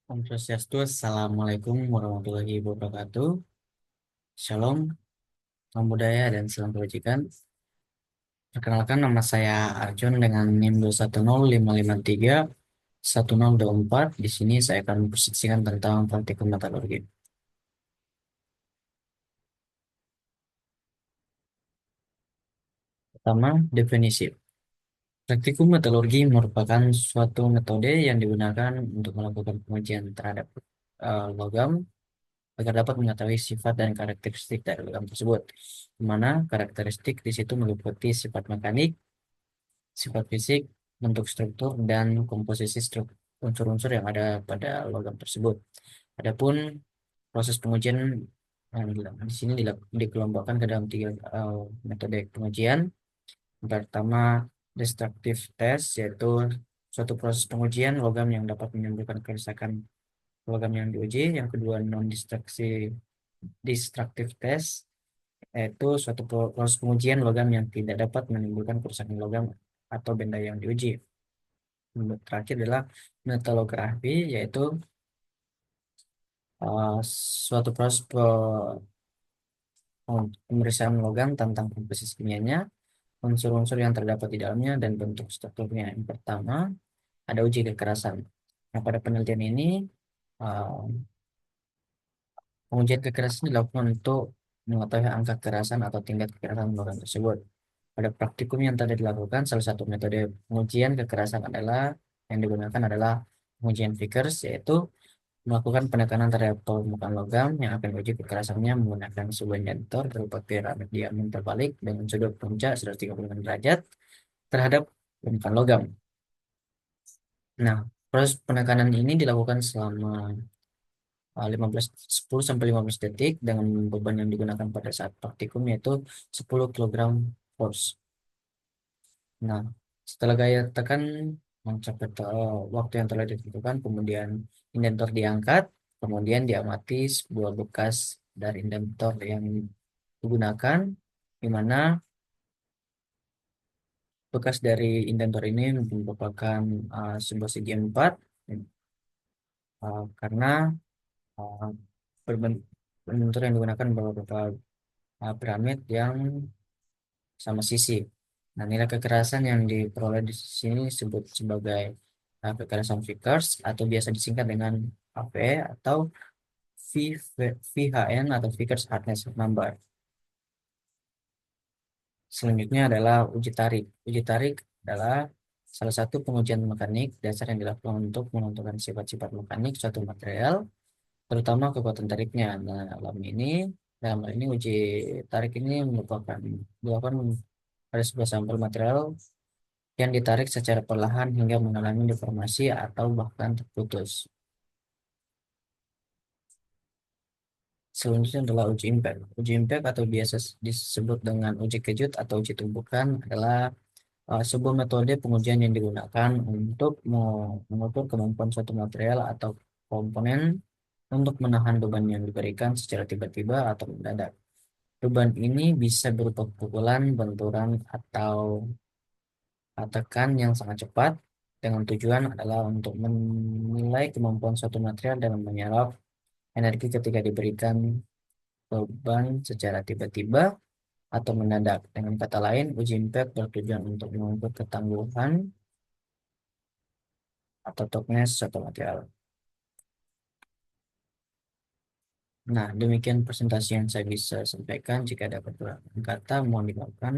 Om Swastiastu, Assalamualaikum warahmatullahi wabarakatuh. Shalom, salam budaya dan salam kebajikan. Perkenalkan, nama saya Arjun dengan NIM 21055311024. Di sini saya akan mempresentasikan tentang praktikum metalurgi. Pertama, definisi. Praktikum metalurgi merupakan suatu metode yang digunakan untuk melakukan pengujian terhadap logam agar dapat mengetahui sifat dan karakteristik dari logam tersebut. Di mana karakteristik di situ meliputi sifat mekanik, sifat fisik, bentuk struktur, dan komposisi unsur-unsur yang ada pada logam tersebut. Adapun proses pengujian di sini dikelompokkan ke dalam tiga metode pengujian. Pertama, destructive test, yaitu suatu proses pengujian logam yang dapat menimbulkan kerusakan logam yang diuji. Yang kedua, destructive test, yaitu suatu proses pengujian logam yang tidak dapat menimbulkan kerusakan logam atau benda yang diuji. Terakhir adalah metalografi, yaitu uh, suatu proses pemeriksaan logam tentang komposisi kimianya, unsur-unsur yang terdapat di dalamnya, dan bentuk strukturnya. Yang pertama, ada uji kekerasan. Nah, pada penelitian ini, uh, pengujian kekerasan dilakukan untuk mengetahui angka kekerasan atau tingkat kekerasan logam tersebut. Pada praktikum yang tadi dilakukan, salah satu metode pengujian kekerasan yang digunakan adalah pengujian Vickers, yaitu melakukan penekanan terhadap permukaan logam yang akan diuji kekerasannya menggunakan sebuah indentor berupa piramid diameter terbalik dengan sudut puncak 136 derajat terhadap permukaan logam. Nah, proses penekanan ini dilakukan selama 10 sampai 15 detik dengan beban yang digunakan pada saat praktikum yaitu 10 kilogram force. Nah, setelah gaya tekan mencapai waktu yang telah ditentukan, kemudian indentor diangkat, kemudian diamati sebuah bekas dari indentor yang digunakan, di mana bekas dari indentor ini merupakan sebuah segi empat, karena uh, indentor yang digunakan beberapa piramid yang sama sisi. Nah, nilai kekerasan yang diperoleh di sini disebut sebagai kekerasan Vickers atau biasa disingkat dengan AV atau VHN atau Vickers Hardness Number. Selanjutnya adalah uji tarik. Uji tarik adalah salah satu pengujian mekanik dasar yang dilakukan untuk menentukan sifat-sifat mekanik suatu material, terutama kekuatan tariknya. Nah, dalam hal ini uji tarik ini merupakan dilakukan pada sebuah sampel material yang ditarik secara perlahan hingga mengalami deformasi atau bahkan terputus. Selanjutnya adalah uji impact. Uji impact atau biasa disebut dengan uji kejut atau uji tumpukan adalah sebuah metode pengujian yang digunakan untuk mengukur kemampuan suatu material atau komponen untuk menahan beban yang diberikan secara tiba-tiba atau mendadak. Beban ini bisa berupa pukulan, benturan, atau tekan yang sangat cepat dengan tujuan adalah untuk menilai kemampuan suatu material dalam menyerap energi ketika diberikan beban secara tiba-tiba atau mendadak. Dengan kata lain, uji impact bertujuan untuk mengukur ketangguhan atau toughness suatu material. Nah, demikian presentasi yang saya bisa sampaikan. Jika ada kekurangan kata, mohon dimaafkan.